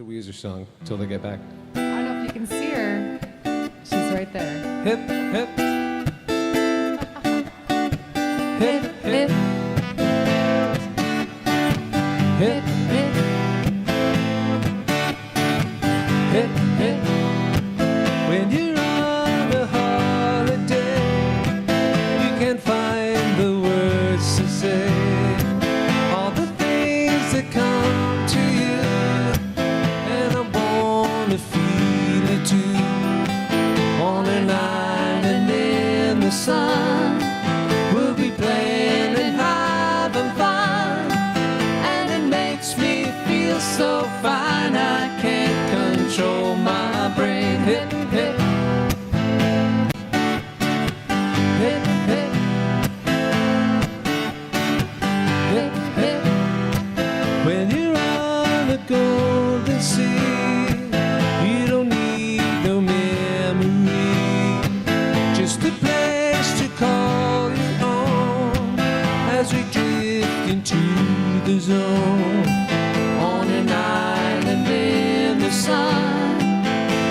Weezer song until they get back. I don't know if you can see her. She's right there. Hip, hip. Hip, hip. Hip, hip. Hip, hip. When you're on a holiday, you can't find the words to say. All the things that come to you, and I wanna feel it too. On an island in the sun, we'll be playing and having fun, and it makes me feel so fine I can't control my brain. Hip, hip. Hip, hip. Hip, hip. When you're on the golden sea, you don't need no memory, just a place to call your own as we drift into the zone. On an island in the sun,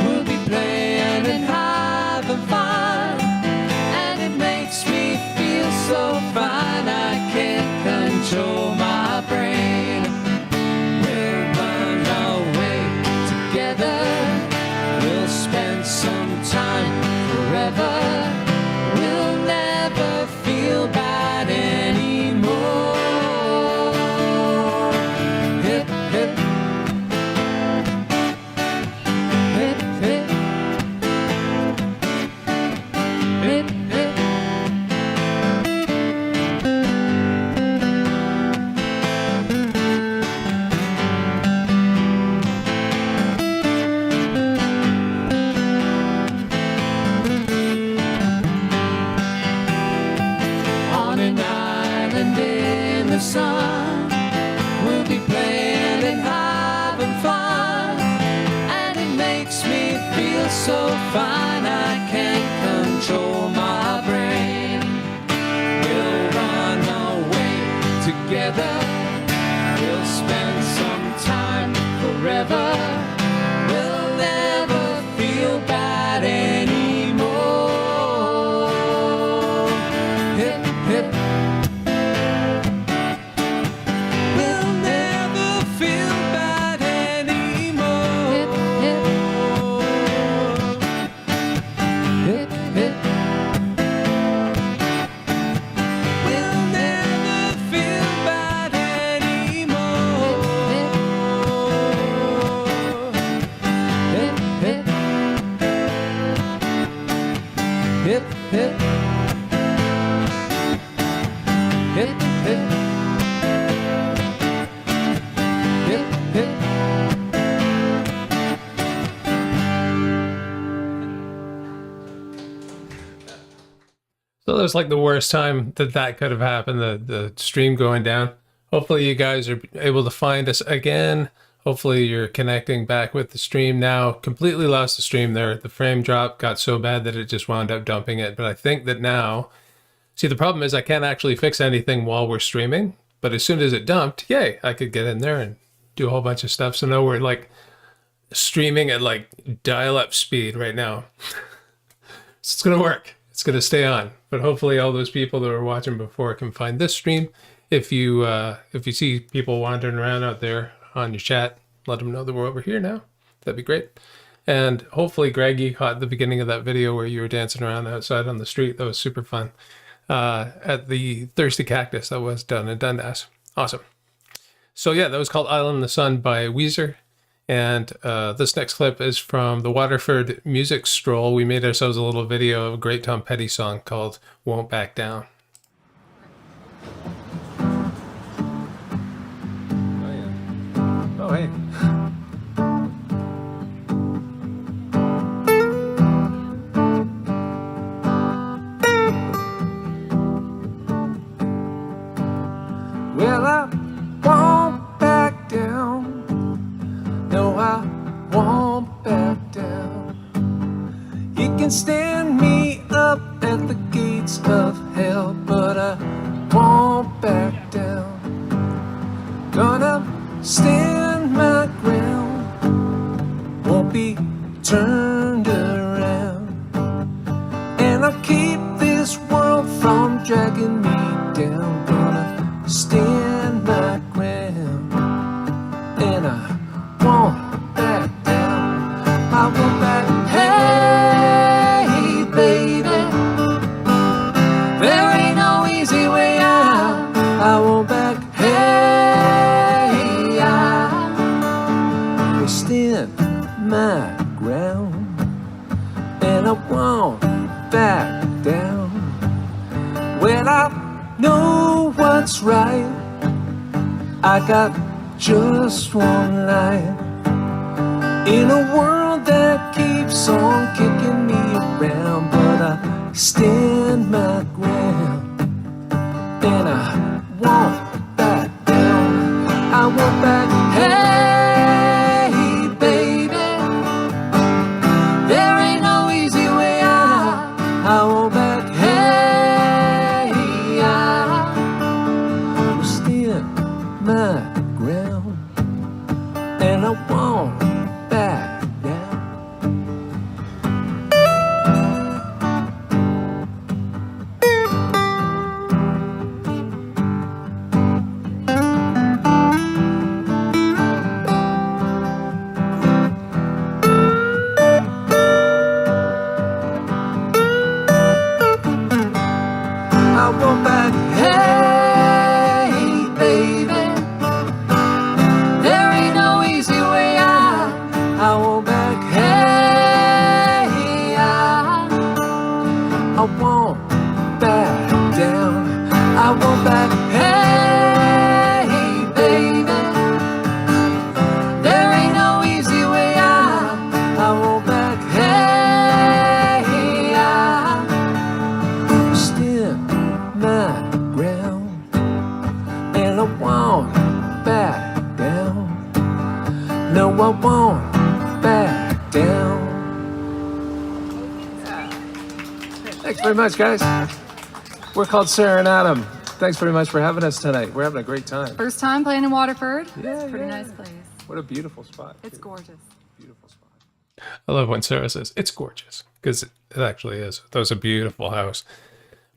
we'll be playing and having fun, and it makes me feel so fine I can't control my brain. We'll run away together, we'll spend some time forever, we'll never feel bad anymore. Hip, hip. Hip, hip. Hip, hip. On an island in the sun, we'll be playing and having fun, and it makes me feel so fine I can't control my brain. We'll run away together, we'll spend some time forever, we'll never feel bad anymore. Hip, hip. We'll never feel bad anymore. Hip, hip. Hip, hip. We'll never feel bad anymore. Hip, hip. Hip, hip. Hip, hip. Hip, hip. So that was like the worst time that could have happened, the stream going down. Hopefully you guys are able to find us again. Hopefully you're connecting back with the stream now. Completely lost the stream there. The frame drop got so bad that it just wound up dumping it. But I think that now, see, the problem is I can't actually fix anything while we're streaming. But as soon as it dumped, yay, I could get in there and do a whole bunch of stuff. So now we're like streaming at like dial-up speed right now. So it's going to work. It's going to stay on. But hopefully all those people that were watching before can find this stream. If you see people wandering around out there on your chat, let them know that we're over here now. That'd be great. And hopefully, Greg, you caught the beginning of that video where you were dancing around outside on the street. That was super fun. At the Thirsty Cactus, that was done in Dundas. Awesome. So yeah, that was called Island in the Sun by Weezer. And this next clip is from the Waterford music Stroll. We made ourselves a little video of a great Tom Petty song called Won't Back Down. Oh, yeah. Oh, hey. Well, I won't back down. No, I won't back down. You can stand me up at the gates of hell, but I won't Gonna stand my ground turned around. And I keep this world from dragging me down. Gonna stand my ground, and I won't back down. I won't back. Hey, baby, there ain't no easy way out. I won't back. Hey, I will stand my ground, and I won't back down. When I know what's right, I got just one life. In a world that keeps on kicking me around, but I stand my ground, and I won't back down. I won't back. Hey, baby, there ain't no easy way out. I won't back. Hey, I will stand my ground, and I won't back down. I won't back. Hey, baby, there ain't no easy way out. I won't back. Hey, I won't back down. I won't back. Hey, baby, there ain't no easy way out. I won't back. Hey, I stand my ground, and I won't back down. No, I won't back down. Thanks very much, guys. We're called Sarah and Adam. Thanks very much for having us tonight. We're having a great time. First time playing in Waterford. Yeah, It's a pretty yeah. nice place. What a beautiful spot. It's too. gorgeous. Beautiful spot. I love when Sarah says it's gorgeous, because it actually is. That was a beautiful house.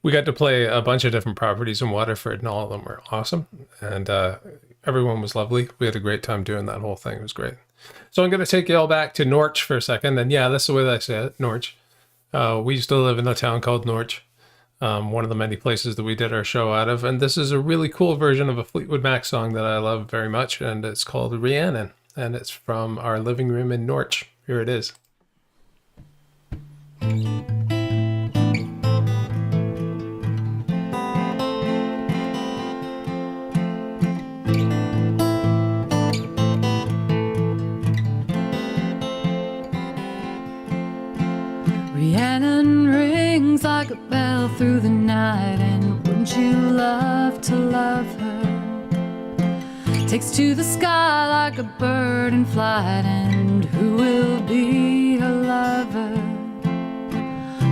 We got to play a bunch of different properties in Waterford, and all of them were awesome. And everyone was lovely. We had a great time doing that whole thing. It was great. So I'm going to take you all back to Norwich for a second. And yeah, that's the way that I say it, Norwich. We used to live in a town called Norwich, one of the many places that we did our show out of. And this is a really cool version of a Fleetwood Mac song that I love very much. And it's called Rhiannon. And it's from our living room in Norwich. Here it is. Rhiannon rings like a bell through the night, and wouldn't you love to love her? Takes to the sky like a bird in flight, and who will be her lover?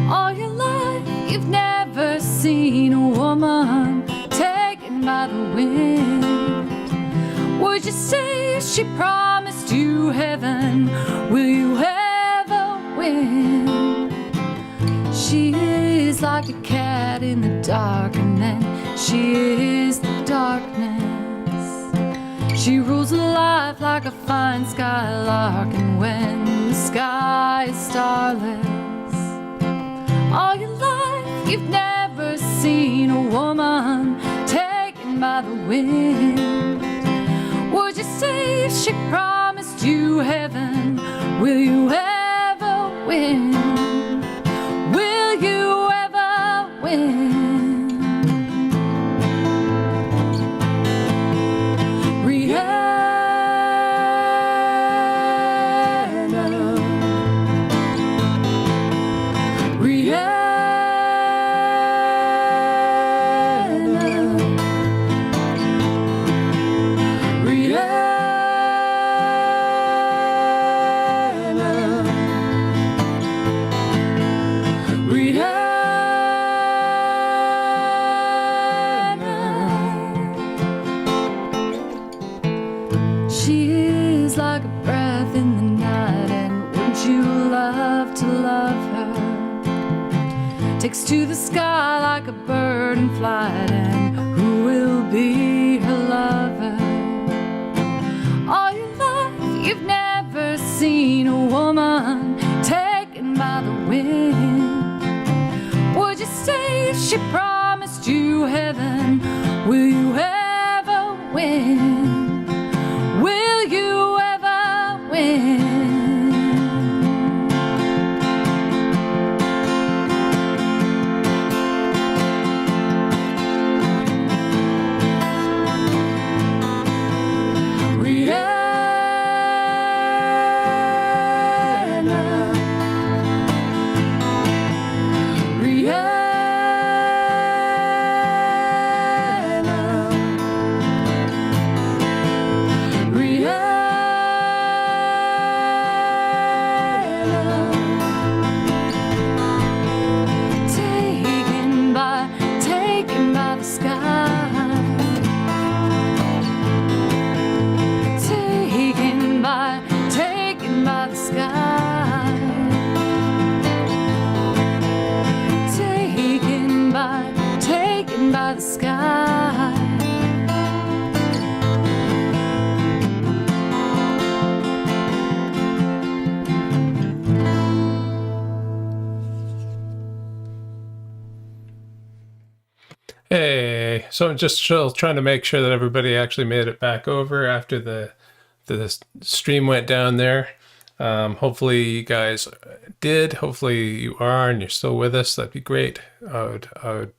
All your life you've never seen a woman taken by the wind. Would you say if she promised you heaven, will you ever win? She is like a cat in the dark, and then she is the darkness. She rules life like a fine skylark, and when the sky is starless, all your life you've never seen a woman taken by the wind. Would you say if she promised you heaven, will you ever win? Will you ever win? takes to the sky like a bird in flight, and who will be her lover? All your life you've never seen a woman taken by the wind. Would you stay if she promised you heaven? Will you ever win? Will you ever win? Hey, so I'm just still trying to make sure that everybody actually made it back over after the stream went down there. Hopefully you guys did. Hopefully you are and you're still with us. That'd be great. I'd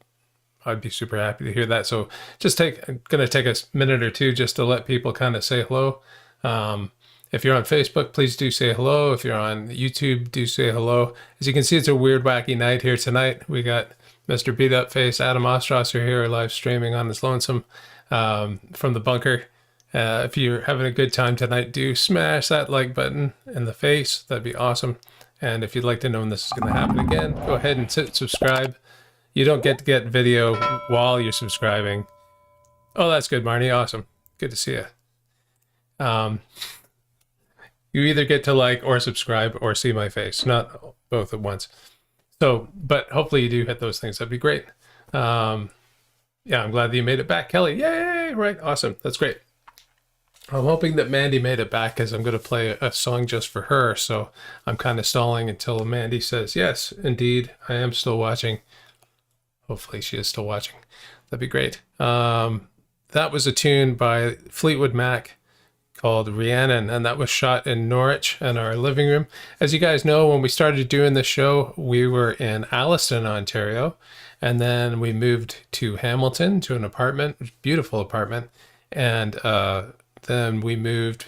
be super happy to hear that. So I'm gonna take a minute or two just to let people kind of say hello. If you're on Facebook, please do say hello. If you're on YouTube, do say hello. As you can see, it's a weird, wacky night here tonight. We got Mr. Beat Up Face, Adam Ostrosser here, live streaming on his lonesome from the bunker. If you're having a good time tonight, do smash that like button in the face. That'd be awesome. And if you'd like to know when this is going to happen again, go ahead and subscribe. You don't get to get video while you're subscribing. Oh, that's good, Marnie. Awesome. Good to see you. You either get to like or subscribe or see my face, not both at once. So, but hopefully you do hit those things. That'd be great. Yeah, I'm glad that you made it back, Kelly. Yay! Right, awesome. That's great. I'm hoping that Mandie made it back because I'm going to play a song just for her. So I'm kind of stalling until Mandie says, yes, indeed, I am still watching. Hopefully she is still watching. That'd be great. That was a tune by Fleetwood Mac called Rhiannon, and that was shot in Norwich in our living room. As you guys know, when we started doing this show, we were in Alliston, Ontario, and then we moved to Hamilton to an apartment, beautiful apartment, and then we moved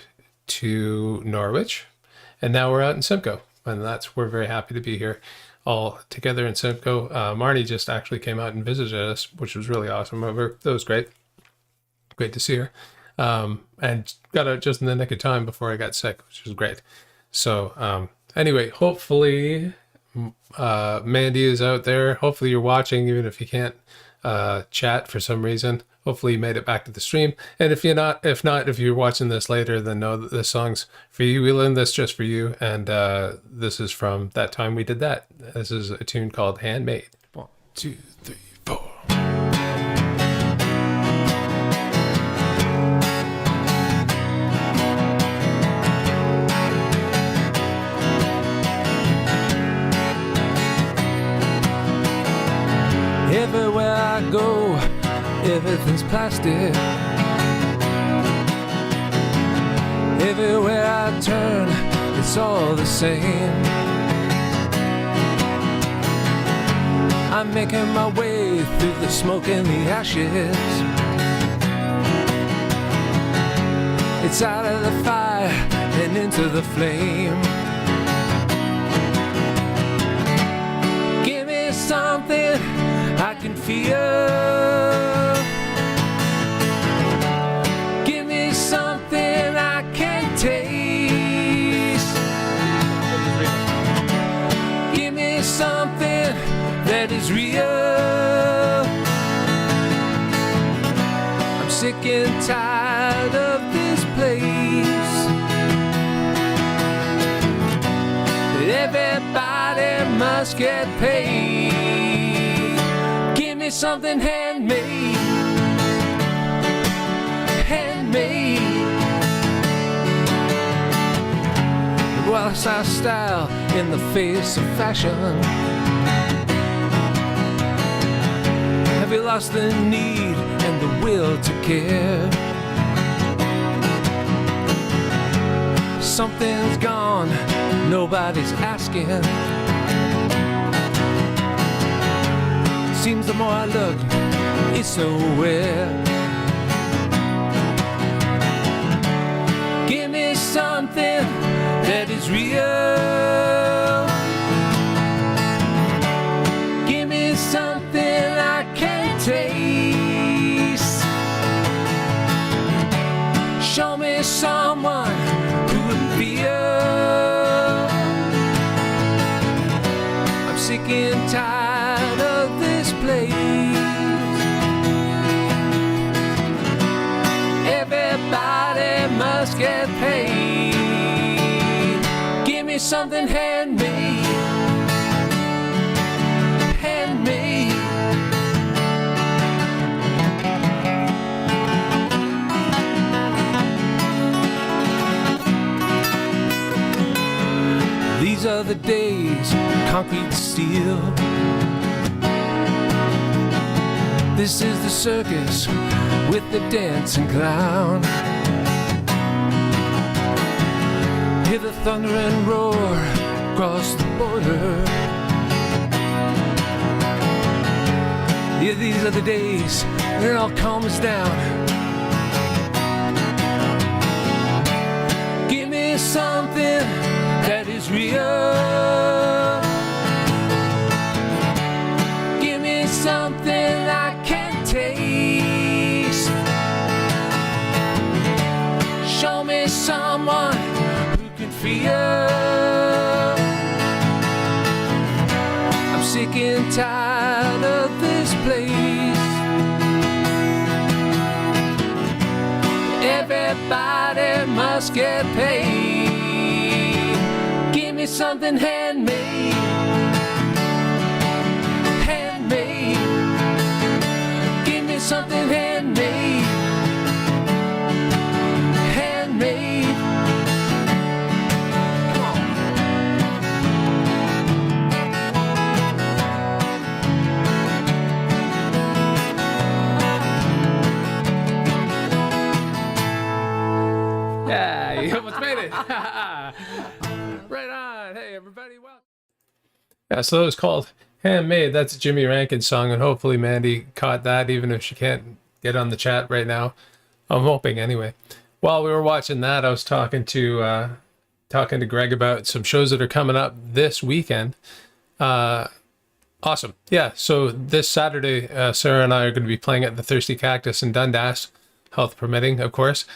to Norwich, and now we're out in Simcoe, and we're very happy to be here all together in Simcoe. Marnie just actually came out and visited us, which was really awesome. That was great. Great to see her. And got out just in the nick of time before I got sick, which was great. So anyway, hopefully Mandie is out there. Hopefully you're watching, even if you can't chat for some reason. Hopefully you made it back to the stream. And if you're watching this later, then know that this song's for you. We learned this just for you. And this is from that time we did that. This is a tune called Handmade. 1, 2, 3, 4. Everywhere I go, everything's plastic. Everywhere I turn, it's all the same. I'm making my way through the smoke and the ashes. It's out of the fire and into the flame. Give me something I can feel. Give me something I can taste. Give me something that is real. I'm sick and tired of this place. Everybody must get paid. me something handmade, handmade. What's our style in the face of fashion? Have you lost the need and the will to care? Something's gone, nobody's asking. Seems the more I look, it's nowhere. Give me something that is real. Give me something I can taste. Show me someone who would feel. I'm sick and tired of this place. Everybody must get paid. Give me something handmade, handmade. These are the days, concrete steel. This is the circus with the dancing clown. Hear the thunder and roar across the border. Yeah, these are the days when it all calms down. Give me something that is real. Give me something I can taste. Show me someone who can feel. I'm sick and tired of this place. Everybody must get paid. Give me something handmade, handmade. Give me something handmade, handmade. Come on. Yeah, you almost made it. Right on. Hey, everybody. Welcome. Yeah, so that was called Handmade. That's a Jimmy Rankin song, and hopefully Mandie caught that, even if she can't get on the chat right now. I'm hoping anyway. While we were watching that, I was talking to Greg about some shows that are coming up this weekend. Awesome. Yeah, so this Saturday, Sarah and I are going to be playing at the Thirsty Cactus in Dundas, health permitting, of course.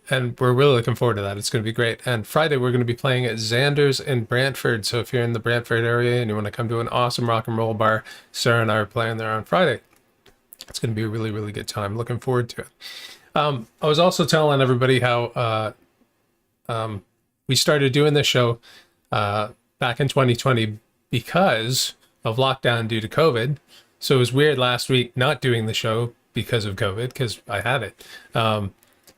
And we're really looking forward to that. It's going to be great. And Friday, we're going to be playing at Xander's in Brantford. So if you're in the Brantford area and you want to come to an awesome rock and roll bar, Sarah and I are playing there on Friday. It's going to be a really, really good time. Looking forward to it. I was also telling everybody how we started doing this show back in 2020 because of lockdown due to COVID. So it was weird last week not doing the show because of COVID, because I had it.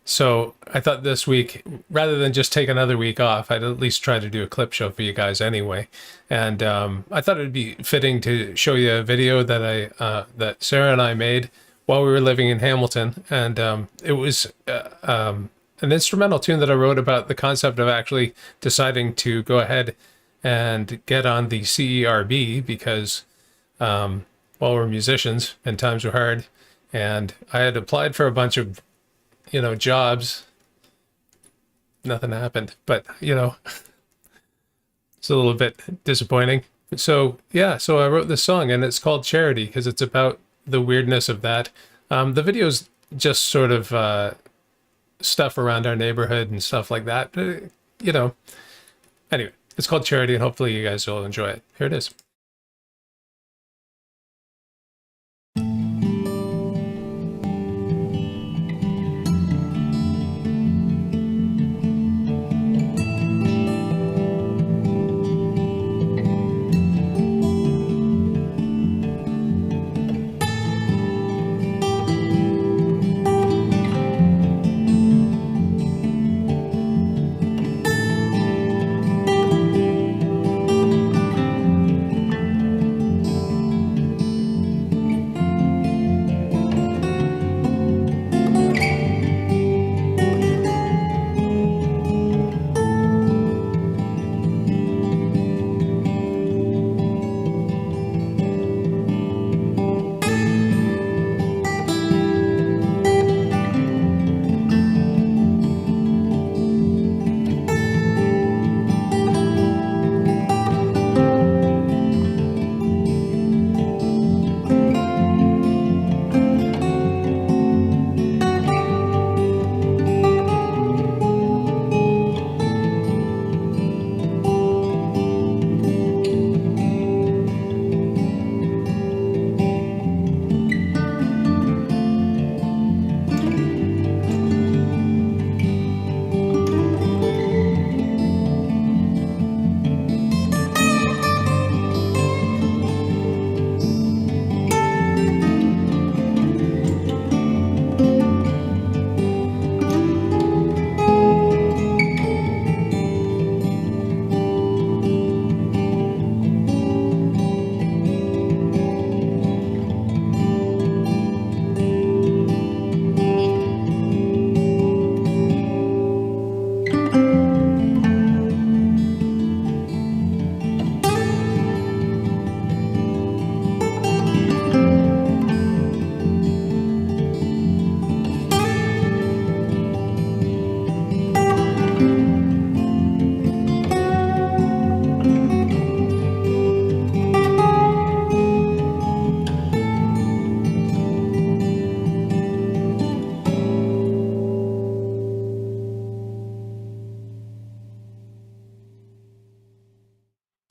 So I thought this week, rather than just take another week off, I'd at least try to do a clip show for you guys anyway. And I thought it'd be fitting to show you a video that that Sarah and I made while we were living in Hamilton. And it was an instrumental tune that I wrote about the concept of actually deciding to go ahead and get on the CERB because, well, we're musicians and times were hard. And I had applied for a bunch of jobs. Nothing happened, but it's a little bit disappointing. So yeah, so I wrote this song and it's called Charity because it's about the weirdness of that. The video's just sort of stuff around our neighborhood and stuff like that. But, anyway, it's called Charity and hopefully you guys will enjoy it. Here it is.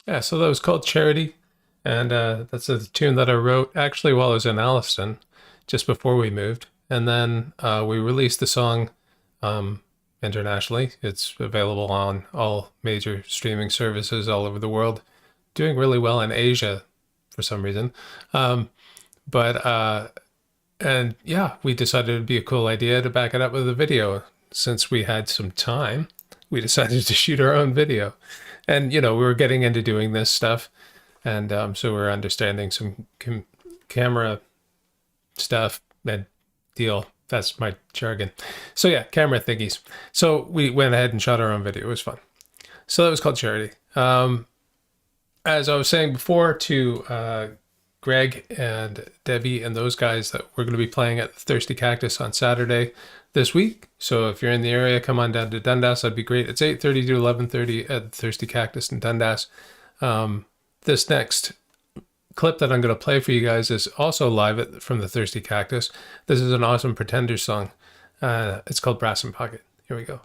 Yeah, so that was called Charity. And that's a tune that I wrote actually while I was in Alliston, just before we moved. And then we released the song internationally. It's available on all major streaming services all over the world. Doing really well in Asia for some reason. And yeah, we decided it'd be a cool idea to back it up with a video. Since we had some time, we decided to shoot our own video. And, you know, we were getting into doing this stuff. And so we're understanding some camera stuff and deal. That's my jargon. So yeah, camera thingies. So we went ahead and shot our own video. It was fun. So that was called Charity. As I was saying before to Greg and Debbie and those guys, that we're going to be playing at the Thirsty Cactus on Saturday this week. So if you're in the area, come on down to Dundas. That'd be great. It's 8:30 to 11:30 at the Thirsty Cactus in Dundas. This next clip that I'm going to play for you guys is also live from the Thirsty Cactus. This is an awesome Pretenders song. It's called Brass in Pocket. Here we go.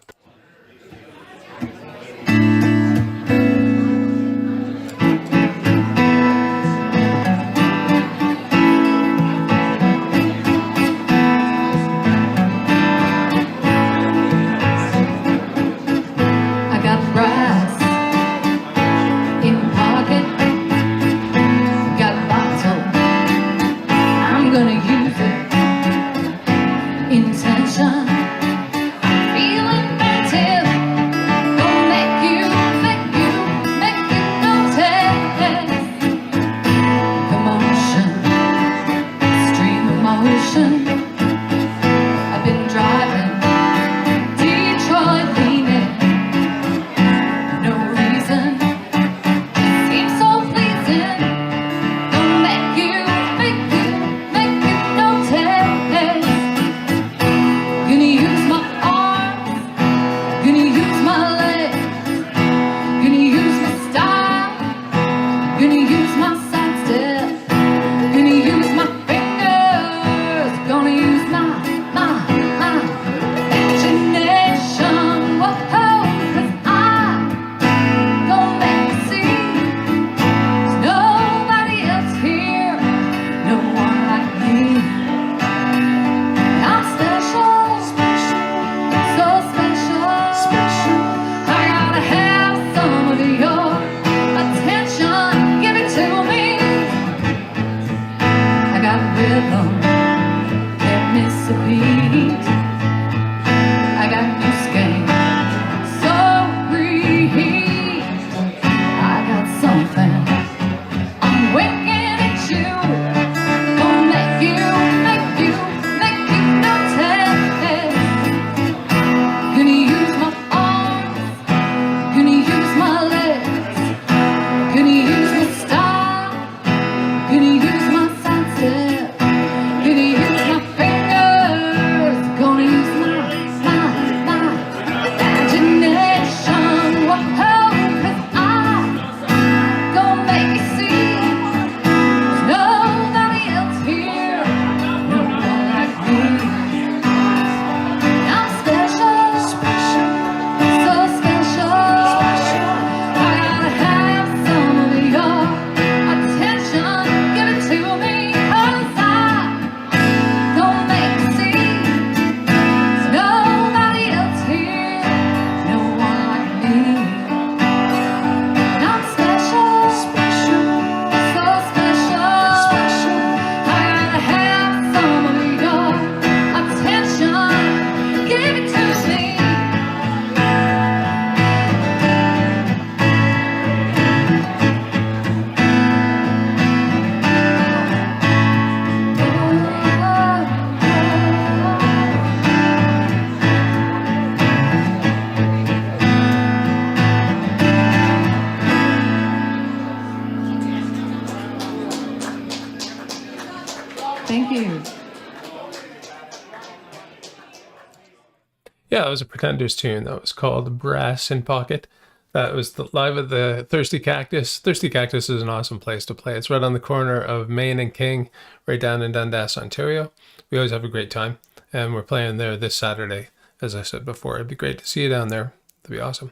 Yeah, it was a Pretenders tune that was called Brass in Pocket. That was live at the Thirsty Cactus. Thirsty Cactus is an awesome place to play. It's right on the corner of Main and King, right down in Dundas, Ontario. We always have a great time, and we're playing there this Saturday, as I said before. It'd be great to see you down there. It'd be awesome.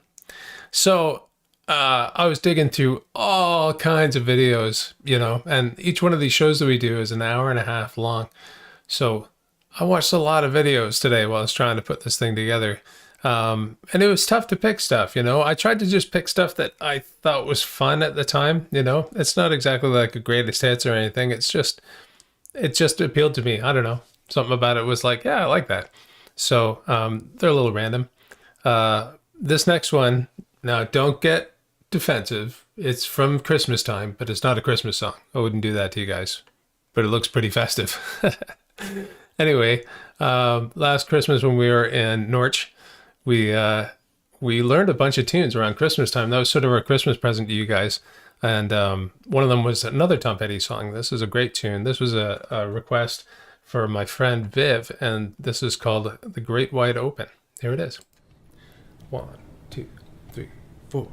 So I was digging through all kinds of videos, and each one of these shows that we do is an hour and a half long. So I watched a lot of videos today while I was trying to put this thing together. And it was tough to pick stuff, I tried to just pick stuff that I thought was fun at the time, It's not exactly like a greatest hits or anything. It just appealed to me. I don't know. Something about it was like, yeah, I like that. So they're a little random. This next one, now don't get defensive. It's from Christmas time, but it's not a Christmas song. I wouldn't do that to you guys, but it looks pretty festive. Anyway, last Christmas when we were in Norwich, we learned a bunch of tunes around Christmas time. That was sort of our Christmas present to you guys. And one of them was another Tom Petty song. This is a great tune. This was a request for my friend Viv, and this is called The Great Wide Open. Here it is. 1, 2, 3, 4.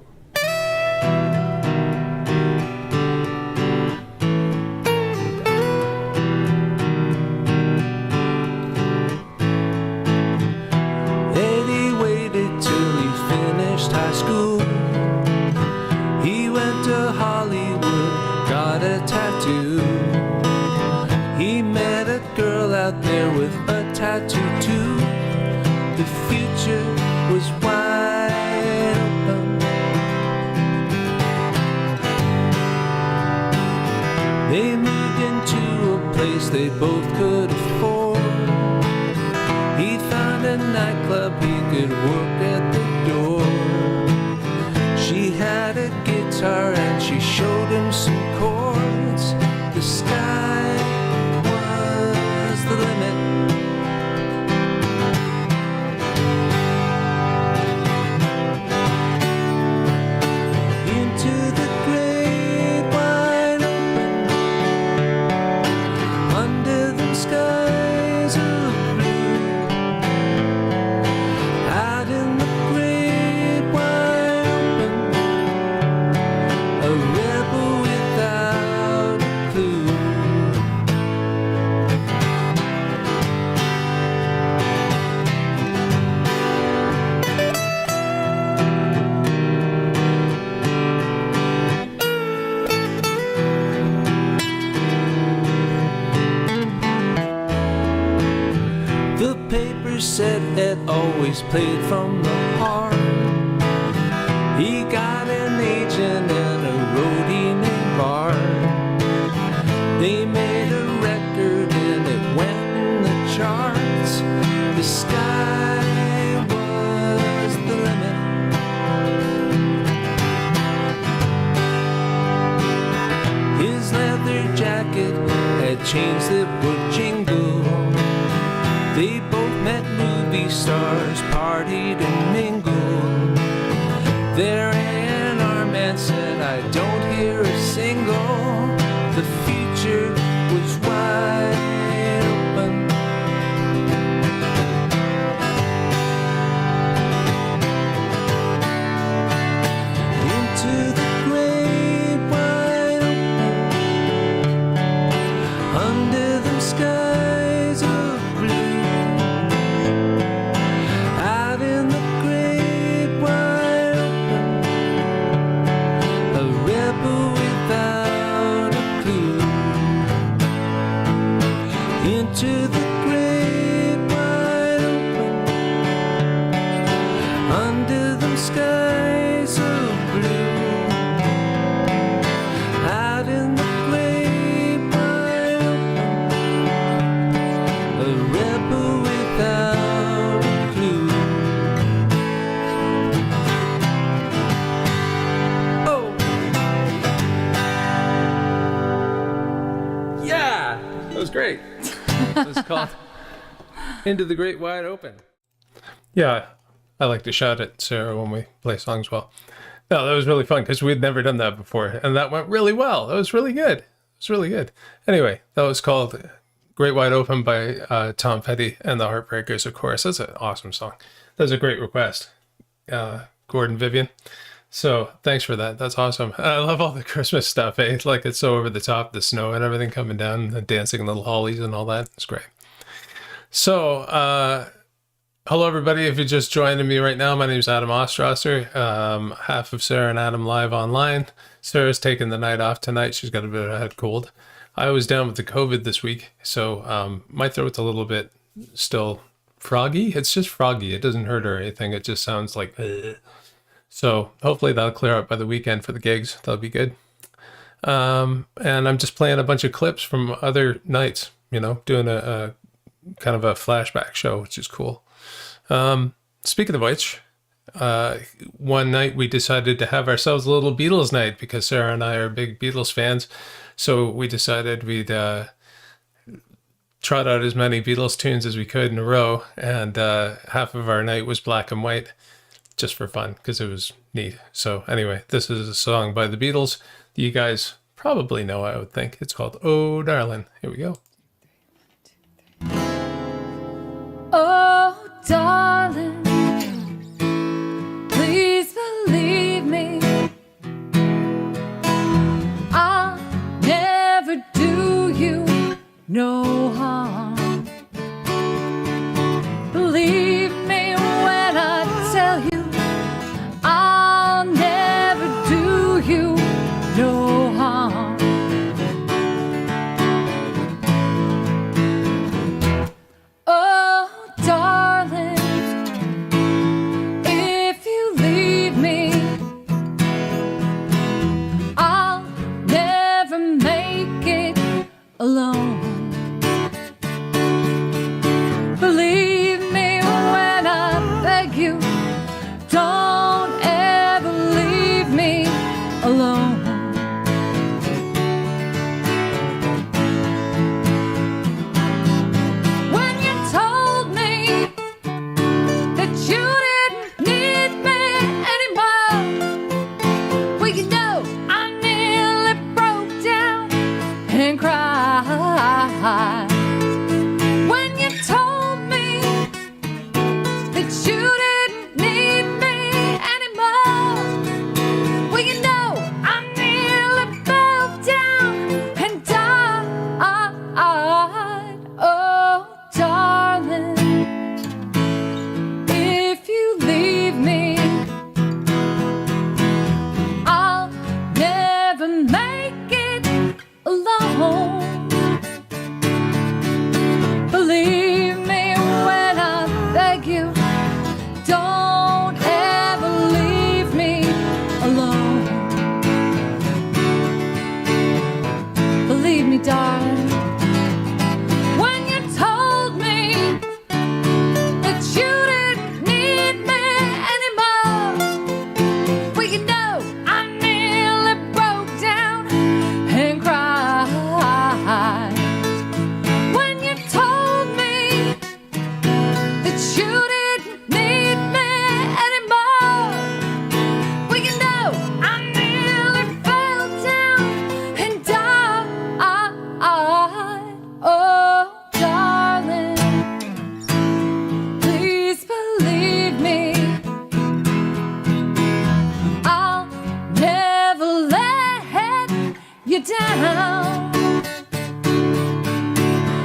Eddie waited till he finished high school. He went to Hollywood, got a tattoo. He met a girl out there with a tattoo too. The future was wide open. They moved into a place they both could afford. He found a nightclub he could work at the door. She had a guitar and she showed him some chords. The sky was the limit. Into the great wide open, under the skies of blue, out in the great wide open, a rebel without a clue. The paper said Ed always played from the heart. He got an agent and a roadie named Bart. They made a record and it went in the charts. The sky was the limit. His leather jacket had chains that would jingle. They both met movie stars, partied and mingled. Their A&R man said, I don't hear a single. The future was wide open. Into the great wide open, under them skies of blue, out in the great wide open, a rebel without a clue. Into the great wide open, under them skies of blue, out in the great wide open, a rebel without a clue. Oh, Yeah, that was great. It's called Into the Great Wide Open. Yeah, I like to shout at Sarah when we play songs well. No, that was really fun because we'd never done that before, and that went really well. That was really good. It was really good. Anyway, that was called Great Wide Open by Tom Petty and the Heartbreakers, of course. That's an awesome song. That was a great request, Gordon Vivian. So thanks for that. That's awesome. I love all the Christmas stuff. Eh? Like it's so over the top, the snow and everything coming down, the dancing little hollies and all that. It's great. So Hello, everybody. If you're just joining me right now, my name is Adam Ostrasser, half of Sarah and Adam live online. Sarah's taking the night off tonight. She's got a bit of a head cold. I was down with the COVID this week, so my throat's a little bit still froggy. It's just froggy. It doesn't hurt or anything. It just sounds like... Ugh. So hopefully that'll clear up by the weekend for the gigs. That'll be good. And I'm just playing a bunch of clips from other nights, you know, doing a kind of a flashback show, which is cool. Speaking of which, one night we decided to have ourselves a little Beatles night because Sarah and I are big Beatles fans. So we decided we'd trot out as many Beatles tunes as we could in a row. And half of our night was black and white just for fun because it was neat. So anyway, this is a song by the Beatles that you guys probably know, I would think. It's called Oh Darling. Here we go. Oh, darling, please believe me. I'll never do you no harm. Believe me when I tell you, I'll never do you no harm. Oh, darling, if you leave me, I'll never make it alone. Believe me when I beg you, don't ever leave me alone. When you told me that you didn't need me anymore, well, you know, I nearly broke down and cried. When you told me that you didn't need me anymore, well, you know, I nearly fell down and died. Oh, darling, if you leave me, I'll never make it alone. Believe me when I beg you, don't ever leave me alone. Believe me, darling, when you told me that you didn't need me anymore, well, you know, I nearly broke down and cried. When you told me that you didn't need me anymore, well, you know, I nearly fell down and died. Oh, darling, please believe me, I'll never let you down.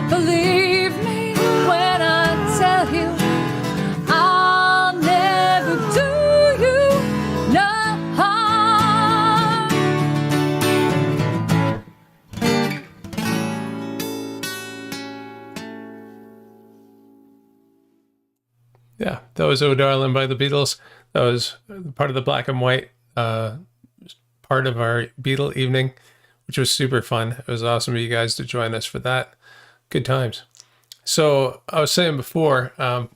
Believe me when I tell you, I'll never do you no harm. Yeah, that was Oh Darling by the Beatles. That was part of the black and white part of our Beatle evening, which was super fun. It was awesome of you guys to join us for that. Good times. So I was saying before,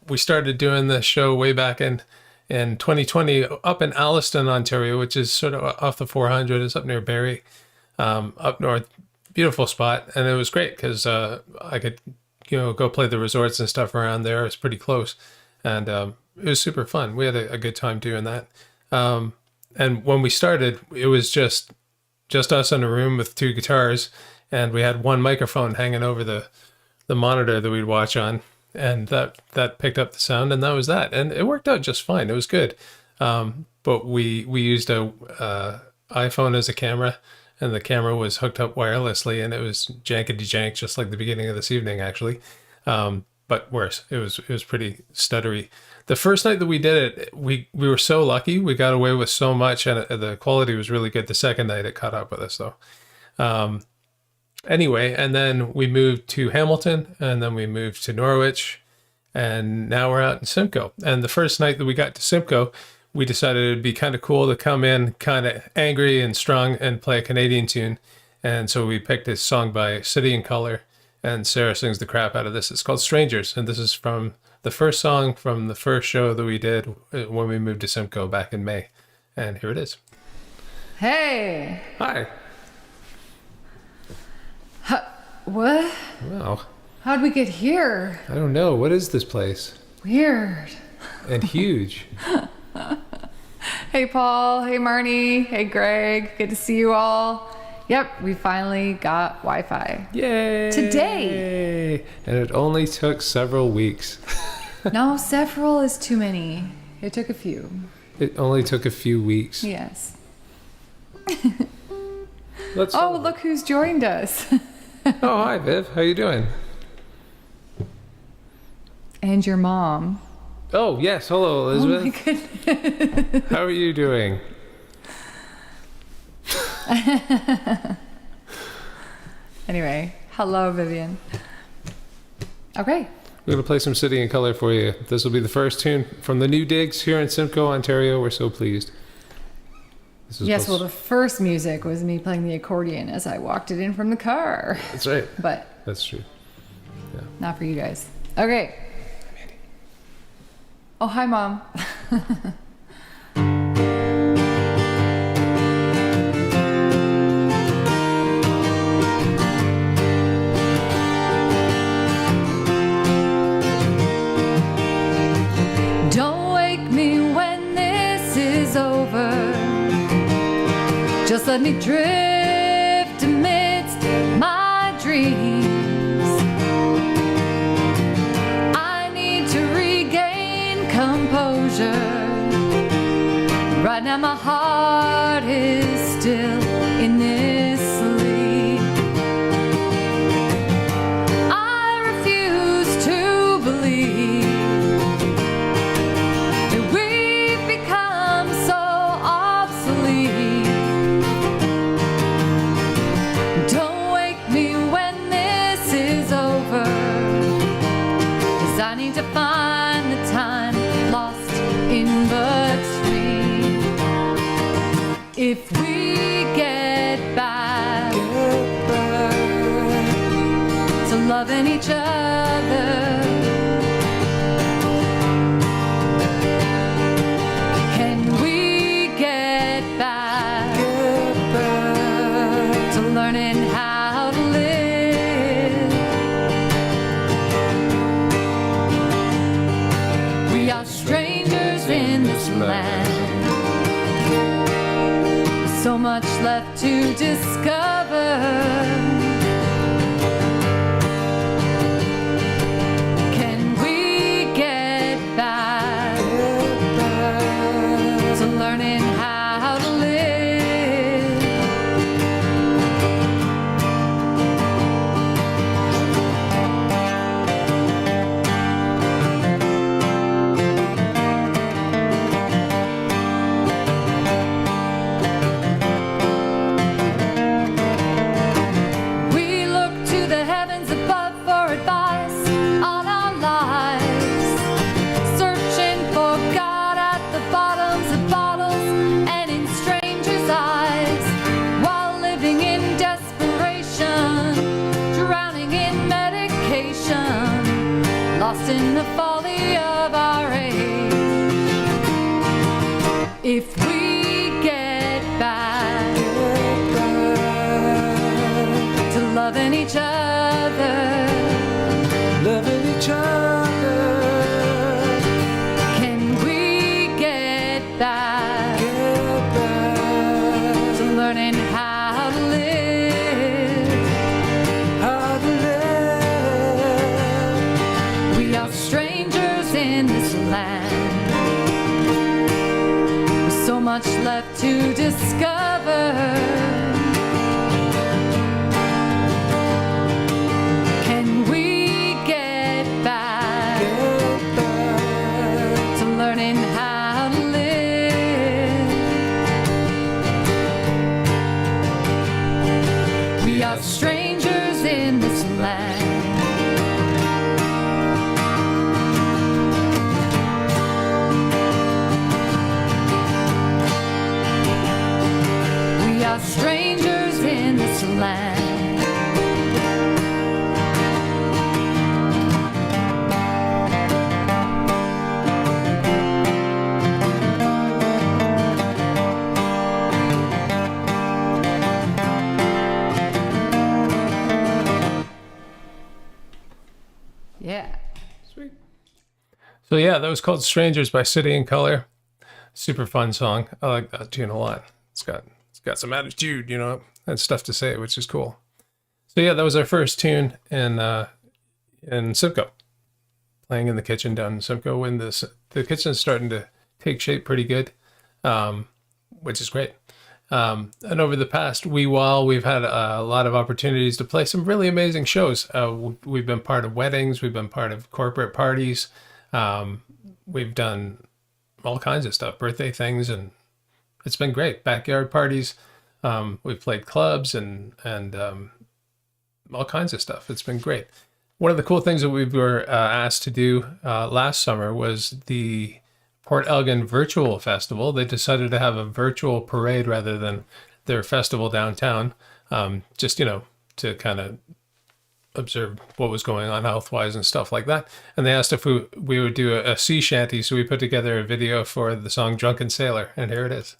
we started doing this show way back in 2020 up in Alliston, Ontario, which is sort of off the 400. It's up near Barrie, up north. Beautiful spot. And it was great because I could, you know, go play the resorts and stuff around there. It's pretty close. And it was super fun. We had a good time doing that. And when we started, it was just us in a room with two guitars, and we had one microphone hanging over the monitor that we'd watch on, and that picked up the sound, and that was that. And it worked out just fine. It was good. But we used a iPhone as a camera, and the camera was hooked up wirelessly, and it was jankety jank, just like the beginning of this evening, actually. but worse. It was pretty stuttery. The first night that we did it, we were so lucky. We got away with so much, and the quality was really good. The second night, it caught up with us, though. Anyway, and then we moved to Hamilton, and then we moved to Norwich, and now we're out in Simcoe. And the first night that we got to Simcoe, we decided it'd be kind of cool to come in kind of angry and strong and play a Canadian tune. And so we picked a song by City and Colour, and Sarah sings the crap out of this. It's called Strangers, and this is from the first song from the first show that we did when we moved to Simcoe back in May. And here it is. Hey. Hi. What? Wow. How'd we get here? I don't know. What is this place? Weird. And huge. Hey, Paul. Hey, Marnie. Hey, Greg. Good to see you all. Yep, we finally got Wi-Fi. Yay! Today. And it only took several weeks. No, several is too many. It took a few. It only took a few weeks. Yes. Look who's joined us. Oh, hi, Viv. How you doing? And your mom. Oh, yes. Hello, Elizabeth. Oh my goodness. How are you doing? Anyway, hello, Vivian. Okay. We're going to play some City and Colour for you. This will be the first tune from the new digs here in Simcoe, Ontario. We're so pleased. Yes, well, the first music was me playing the accordion as I walked it in from the car. That's right. But that's true. Yeah. Not for you guys. Okay. Oh, hi, Mom. Don't wake me when this is over. Just let me drift amidst my dreams. I need to regain composure. Right now my heart is still in this sleep. I refuse to believe that we've become so obsolete. Don't wake me when this is over, 'cause I need to find the time lost in between. If we get back to loving each other, can we get back to learning how to live? We are strangers in this land. So much left to discover. Can we get back to learning how to live? We look to the heavens above for advice on our lives, searching for God at the bottoms of bottles and in strangers' eyes, while living in desperation, drowning in medication, lost in the folly of our age. If we get back to loving each other, can we get back to learning how to live? We are strangers in this land, with so much left to discover. Can we get back So yeah, that was called Strangers by City and Color. Super fun song. I like that tune a lot. It's got some attitude, you know, and stuff to say, which is cool. So yeah, that was our first tune in Simcoe. Playing in the kitchen down in Simcoe when the kitchen's starting to take shape pretty good, which is great. And over the past wee while, we've had a lot of opportunities to play some really amazing shows. We've been part of weddings. We've been part of corporate parties. We've done all kinds of stuff, birthday things, and it's been great. Backyard parties. We've played clubs and all kinds of stuff. It's been great. One of the cool things that we were asked to do last summer was the Port Elgin Virtual Festival. They decided to have a virtual parade rather than their festival downtown, just, you know, to kind of observe what was going on health-wise and stuff like that. And they asked if we would do a sea shanty, so we put together a video for the song Drunken Sailor, and here it is.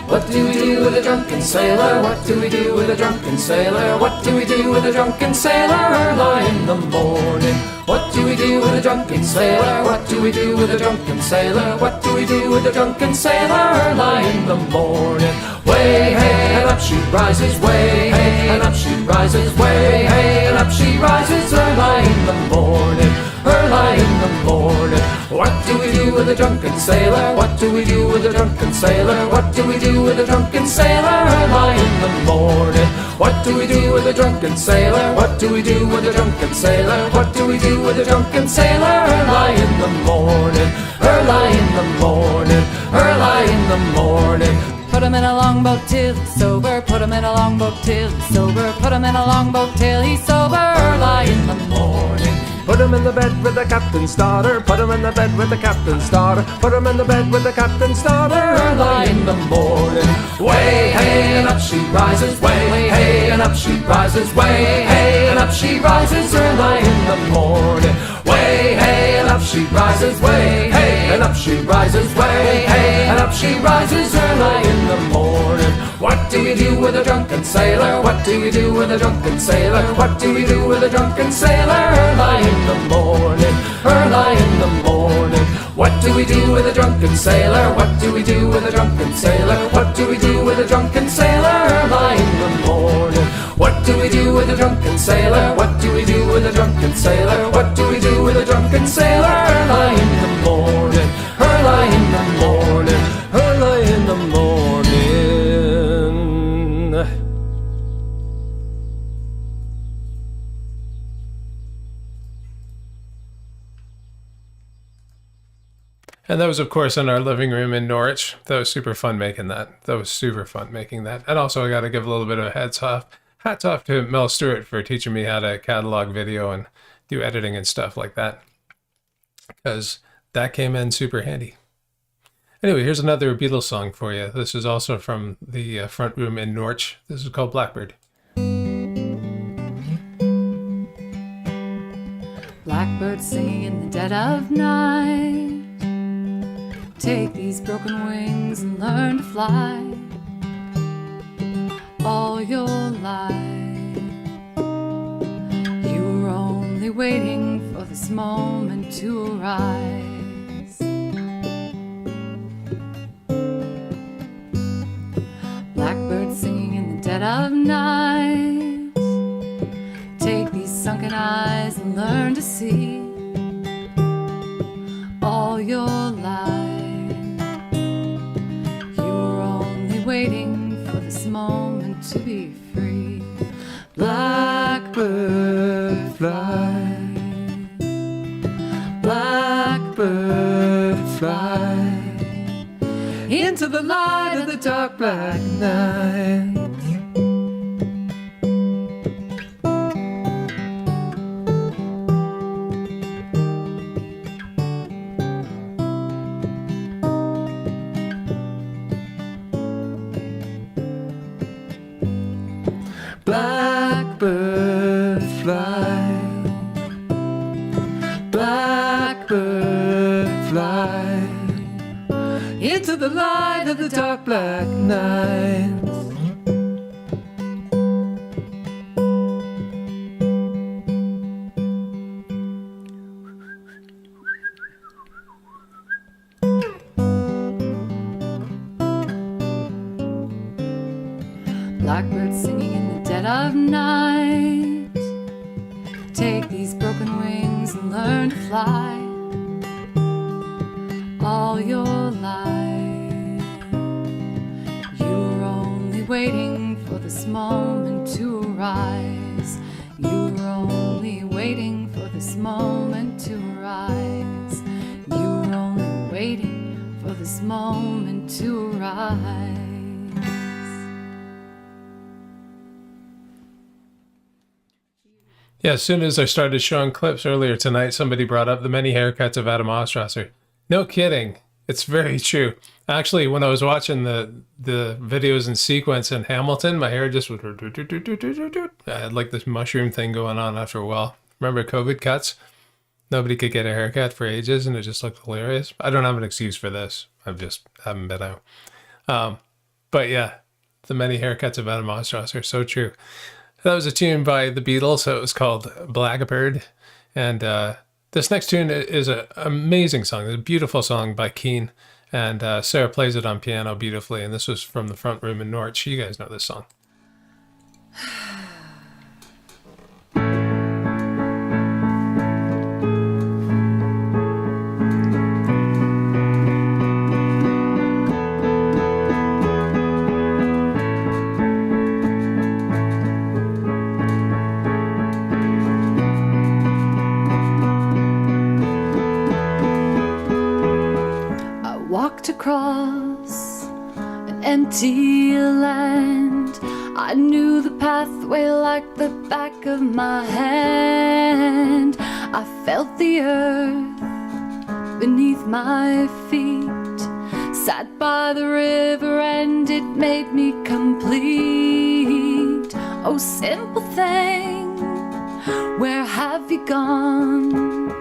What do we do with a drunken sailor? What do we do with a drunken sailor? What do we do with a drunken sailor early in the morning? What do we do with a drunken sailor? What do we do with a drunken sailor? What do we do with a drunken sailor early in the morning? Way hey, and up she rises, way hey, and up she rises, way hey, and up she rises early in the morning. Early in the morning. What do we do with a drunken sailor? What do we do with a drunken sailor? What do we do with a drunken sailor early in the morning? What do we do with a drunken sailor? What do we do with a drunken sailor? What do we do with a drunken sailor early in the morning? Early in the morning. Early in the morning. Put him in a longboat till he's sober. Put him in a longboat till he's sober. Put him in a longboat till he's sober early in the morning. Put him in the bed with the captain's daughter. Put him in the bed with the captain's daughter. Put him in the bed with the captain's daughter early in the morning. Way hey, and up she rises. Way hey, and up she rises. Way hey, and up she rises early in the morning. Way hey, and up she rises. Way hey, and up she rises. Way hey, and up she rises early in the morning. What do we do with a drunken sailor? What do we do with a drunken sailor? What do we do with a drunken sailor early in the morning? Early in the morning. What do we do with a drunken sailor? What do we do with a drunken sailor? What do we do with a drunken sailor early in the morning? What do we do with a drunken sailor? What do we do with a drunken sailor? What do we do with a drunken sailor early in the morning? Early in the morning. Early in the morning. And that was, of course, in our living room in Norwich. That was super fun making that. That was super fun making that. And also, I got to give a little bit of a hats off to Mel Stewart for teaching me how to catalog video and do editing and stuff like that, because that came in super handy. Anyway, here's another Beatles song for you. This is also from the front room in Norwich. This is called Blackbird. Blackbird singing in the dead of night. Take these broken wings and learn to fly. All your life you were only waiting for this moment to arise. Blackbird singing in the dead of night. Take these sunken eyes and learn to see. All your life waiting for this moment to be free. Blackbird fly, blackbird fly, into the light of the dark black night. Blackbird fly, blackbird fly, into the light of the dark black night. Blackbird singing in the dead of night. Take these broken wings and learn to fly all your life. You were only waiting for this moment to arise. You were only waiting for this moment to arise. You were only waiting for this moment to arise. Yeah, as soon as I started showing clips earlier tonight, somebody brought up the many haircuts of Adam Ostrasser. No kidding. It's very true. Actually, when I was watching the videos in sequence in Hamilton, my hair just was... I had like this mushroom thing going on after a while. Remember COVID cuts? Nobody could get a haircut for ages, and it just looked hilarious. I don't have an excuse for this. I just haven't been out. But yeah, the many haircuts of Adam Ostrasser, so true. That was a tune by the Beatles, so it was called Blackbird. And this next tune is an amazing song. It's a beautiful song by Keane. And Sarah plays it on piano beautifully. And this was from the front room in Norwich. You guys know this song. Across an empty land, I knew the pathway like the back of my hand. I felt the earth beneath my feet, sat by the river and it made me complete. Oh, simple thing, where have you gone?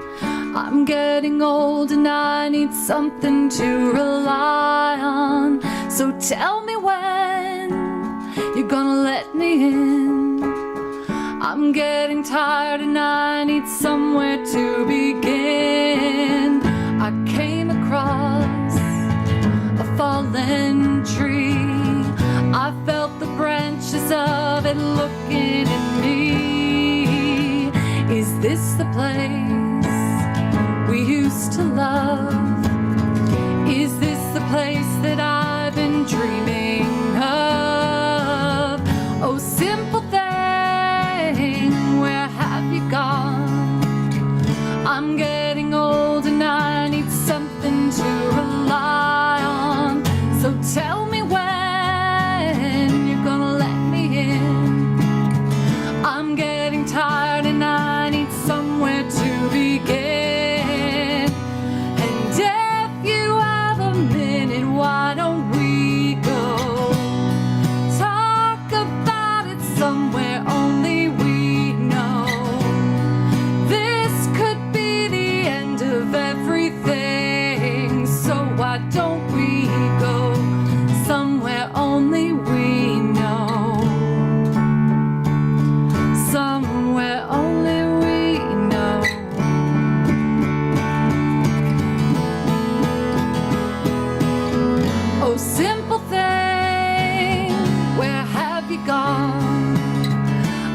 I'm getting old and I need something to rely on. So tell me when you're gonna let me in. I'm getting tired and I need somewhere to begin. I came across a fallen tree. I felt the branches of it looking at me. Is this the place we used to love? Is this the place that I've been dreaming of? Oh, simple thing, where have you gone? I'm getting old and I need something to rely on. So tell me when you're gonna let me in. I'm getting tired and I need somewhere to begin. Why don't we go talk about it somewhere only we know? This could be the end of everything, so why don't we go somewhere only we know? Somewhere only we know. Oh, simple thing, where have you gone?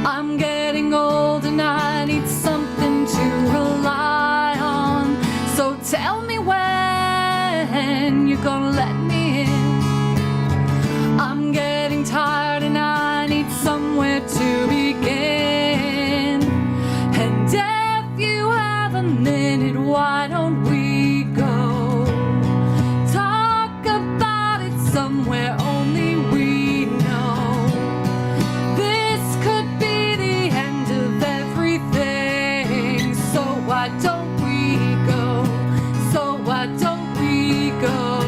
I'm getting old and I need something to rely on. So tell me when you're gonna let me in. I'm getting tired and I need somewhere to begin. And if you have a minute, why don't we go somewhere only we know? This could be the end of everything, so why don't we go? So why don't we go?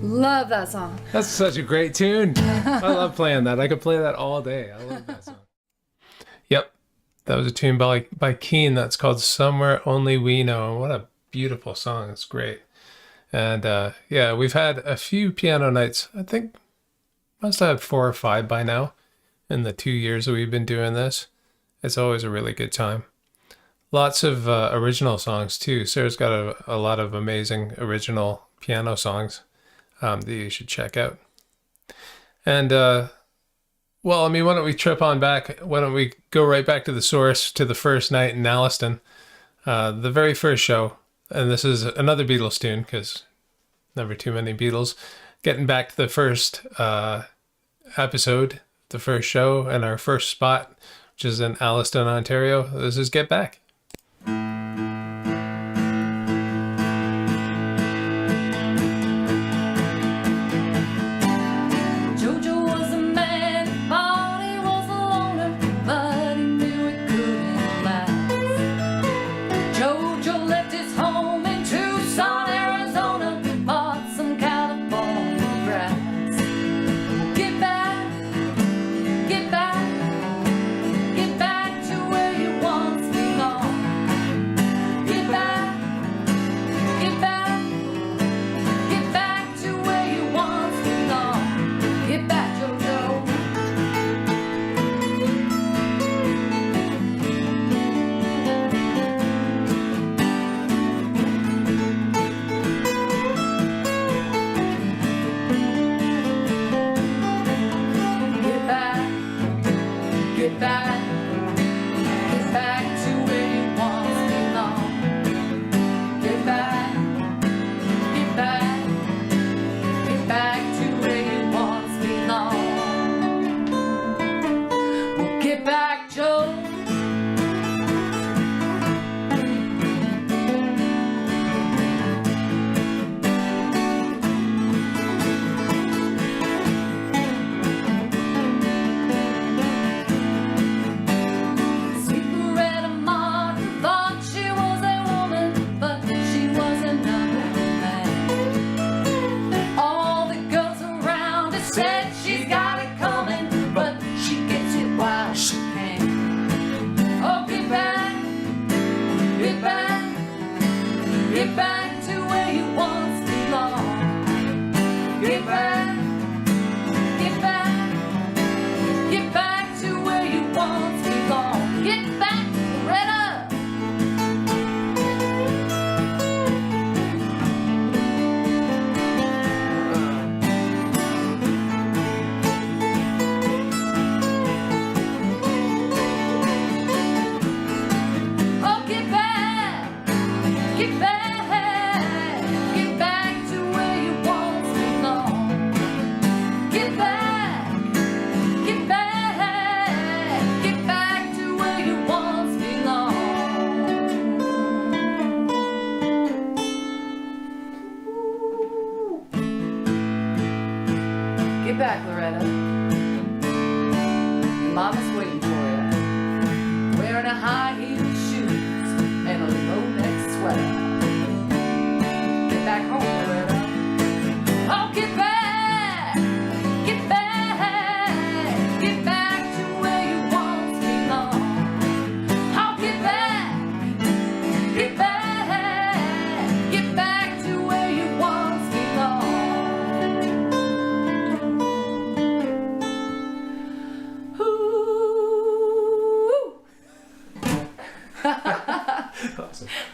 Love that song. That's such a great tune. I love playing that. I could play that all day. I love that song. Yep. That was a tune by Keane that's called Somewhere Only We Know. What a beautiful song. It's great. And yeah, we've had a few piano nights. I think must have had 4 or 5 by now in the 2 years that we've been doing this. It's always a really good time. Lots of original songs too. Sarah's got a lot of amazing original piano songs that you should check out. And well, I mean, why don't we trip on back? Why don't we go right back to the source, to the first night in Alliston, the very first show. And this is another Beatles tune, because never too many Beatles. Getting back to the first episode, the first show, and our first spot, which is in Alliston, Ontario. This is Get Back.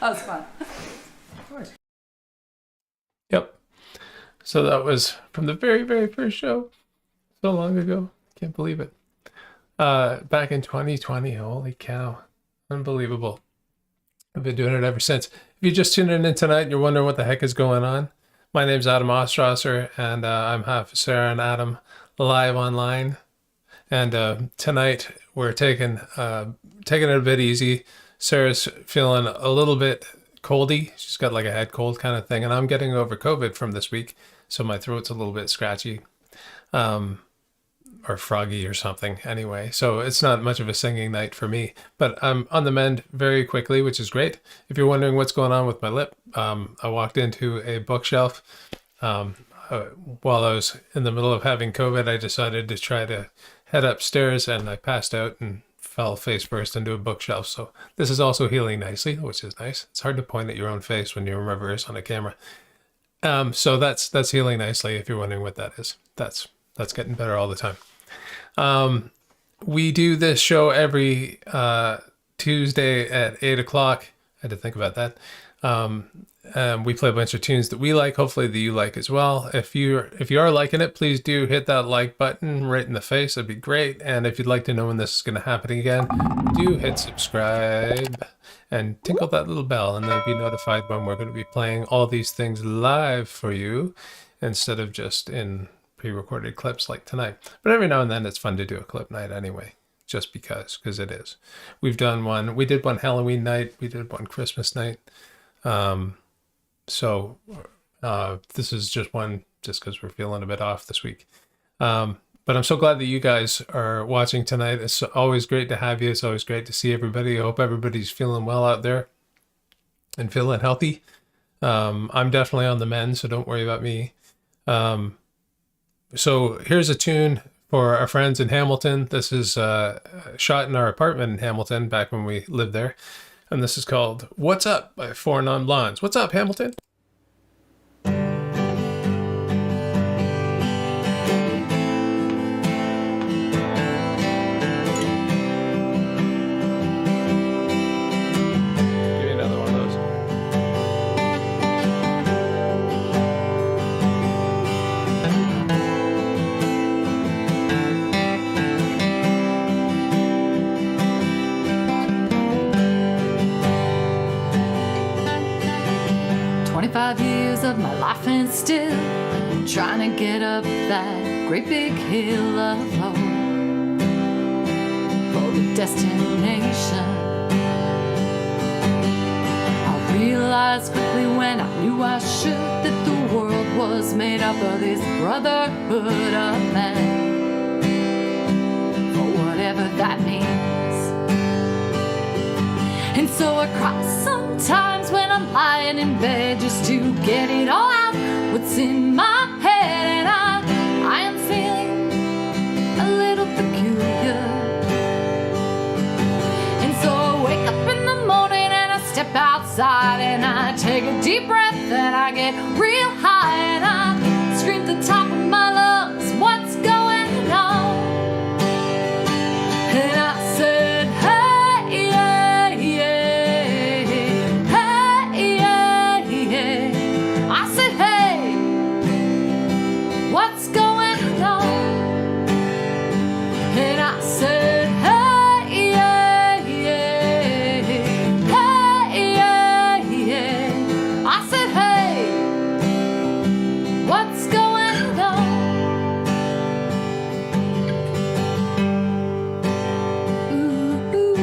That was fun. Yep. So that was from the very, very first show. So long ago. Can't believe it. Back in 2020. Holy cow. Unbelievable. I've been doing it ever since. If you're just tuning in tonight and you're wondering what the heck is going on, my name's Adam Ostrasser, and I'm half Sarah and Adam live online. And tonight we're taking it a bit easy. Sarah's feeling a little bit coldy. She's got like a head cold kind of thing. And I'm getting over COVID from this week. So my throat's a little bit scratchy or froggy or something anyway. So it's not much of a singing night for me. But I'm on the mend very quickly, which is great. If you're wondering what's going on with my lip, I walked into a bookshelf. while I was in the middle of having COVID, I decided to try to head upstairs, and I passed out and fell face first into a bookshelf. So this is also healing nicely, which is nice. It's hard to point at your own face when you're in reverse on a camera. So that's healing nicely. If you're wondering what that is, that's getting better all the time. We do this show every Tuesday at 8 o'clock. I had to think about that. We play a bunch of tunes that we like, hopefully that you like as well. If you are liking it, please do hit that like button right in the face. That'd be great. And if you'd like to know when this is going to happen again, do hit subscribe and tinkle that little bell, and then be notified when we're going to be playing all these things live for you instead of just in pre-recorded clips like tonight. But every now and then it's fun to do a clip night anyway, just because it is. We did one Halloween night, we did one Christmas night. So this is just one, just because we're feeling a bit off this week. But I'm so glad that you guys are watching tonight. It's always great to have you. It's always great to see everybody. I hope everybody's feeling well out there and feeling healthy. I'm definitely on the mend, so don't worry about me. So here's a tune for our friends in Hamilton. This is shot in our apartment in Hamilton back when we lived there. And this is called What's Up by Four Non Blondes. What's up, Hamilton? Give me another one of those. 25 years of my life and still trying to get up that great big hill of hope for the destination. I realized quickly when I knew I should that the world was made up of this brotherhood of man, for whatever that means. And so I cry sometimes when I'm lying in bed just to get it all out, what's in my head. And I am feeling a little peculiar. And so I wake up in the morning and I step outside and I take a deep breath and I get real high and I scream at the top of my lungs, what's going on? And I said, hey, yeah. What's going on? And I said, hey, yeah, yeah, hey, yeah, yeah. I said, hey, what's going on? Ooh, ooh,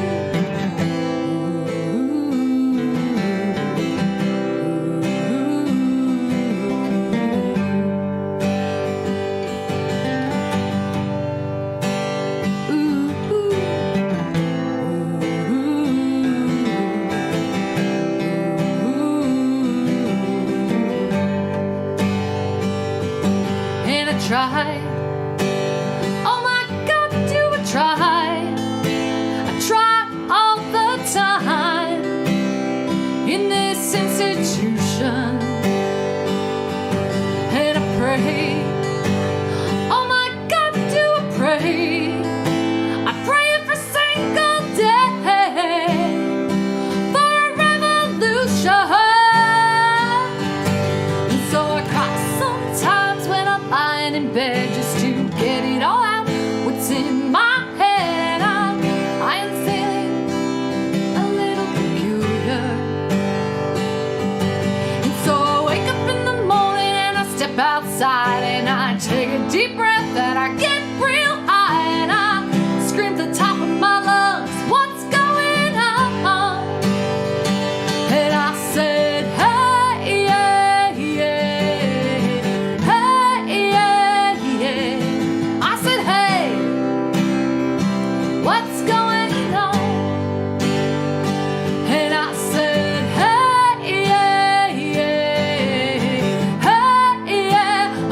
and I try. Oh my God, do I try? I try all the time in this institution, and I pray. Oh my God, do I pray? I pray every single day for a revolution. And so I cry sometimes when I'm lying in bed just to get it all out, what's in my head. I am feeling a little peculiar. And so I wake up in the morning and I step outside and I take a deep breath and I get real high and I scream at the top of my lungs, what's going on? And I said, hey, yeah, yeah, hey, yeah, yeah. I said, hey, what's going on? And I said, hey, yeah, yeah, hey, yeah,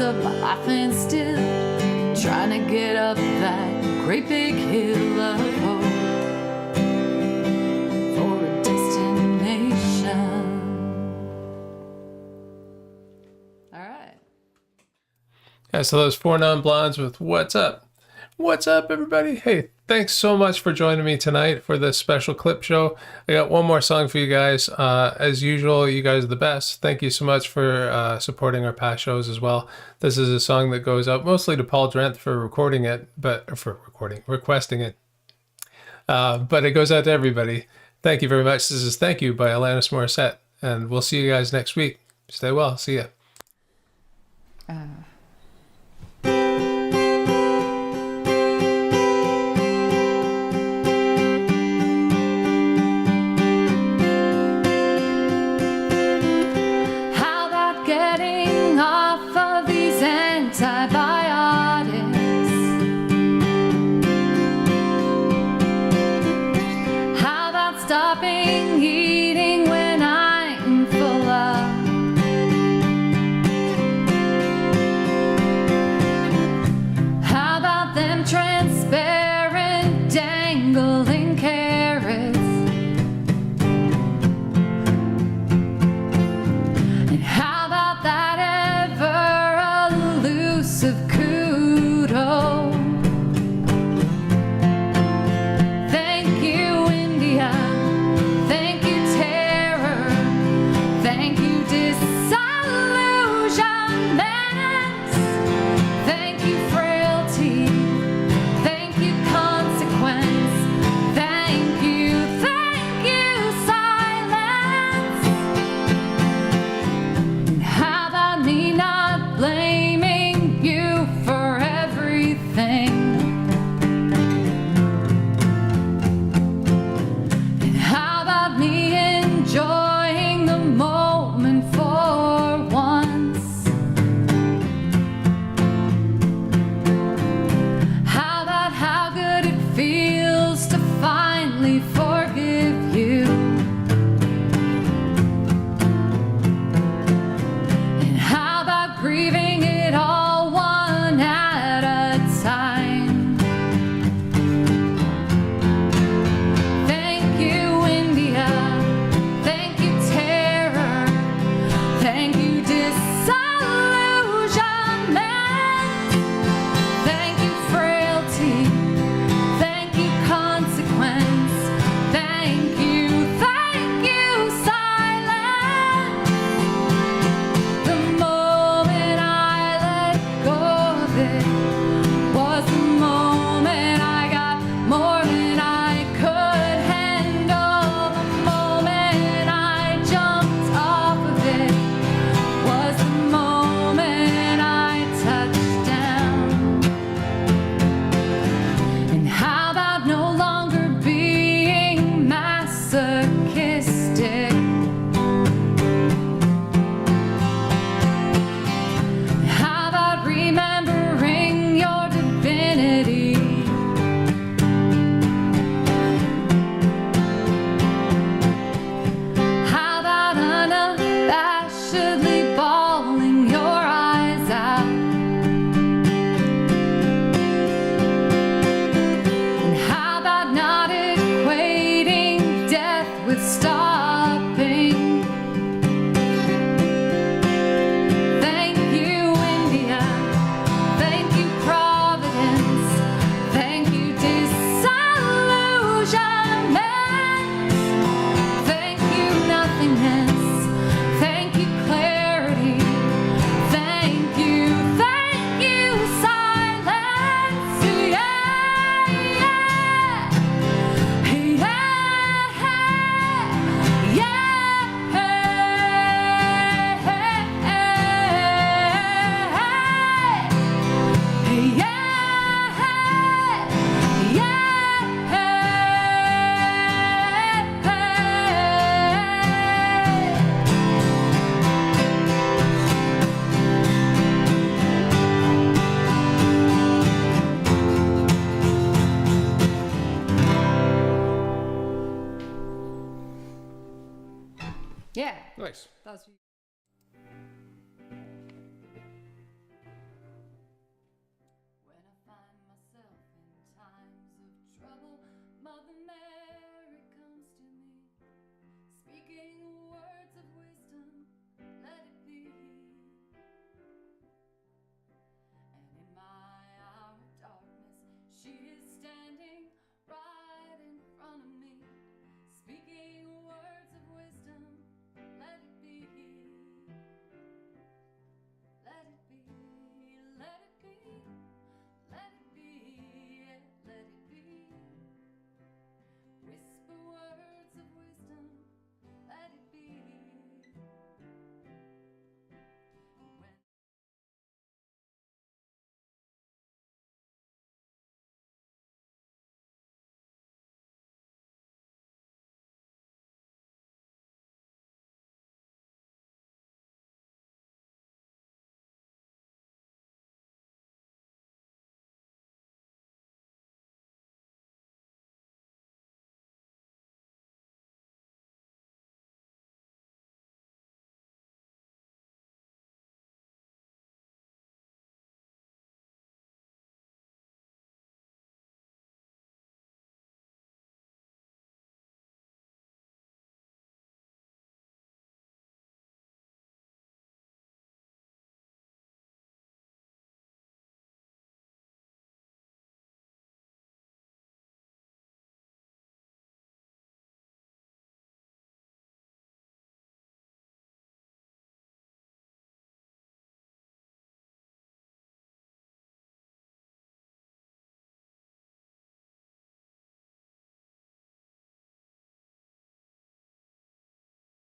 of my life and still trying to get up that great big hill of hope for a destination. All right. Yeah, so those 4 non-blondes with What's Up? What's up, everybody? Hey, thanks so much for joining me tonight for this special clip show. I got one more song for you guys. As usual, you guys are the best. Thank you so much for supporting our past shows as well. This is a song that goes out mostly to Paul Drenth for requesting it, but it goes out to everybody. Thank you very much. This is Thank You by Alanis Morrisette, and we'll see you guys next week. Stay well. See ya. Stopping eating when I'm full of. How about them transparent dangling carrots? And how about that ever elusive kudo? Thank you, India. Thank you, terror. Thank you, disillusionment. Thank you, frailty. Thank you, consequence. Thank you, silence. And how about me not blaming you for everything? How about me enjoying the moment for once? How about how good it feels to finally forgive you? And how about grieving it all one at a time? Thank you, India. Thank you, terror. Thank you, disillusionment. Thank you, frailty. Thank you, consequence. Thank you, silence. The moment I let go of it was the moment I got more than I could handle. The moment I jumped off of it was the moment I touched down. And how about no longer being masochistic? How about remembering your divinity? How about unabashedly bawling your eyes out? And how about not equating death with stopping? Thank you, India. Thank you, Providence. Thank you, disillusionment. Thank you, nothingness. Thank you, clarity. Thank you, silence. Yeah, Nice. That's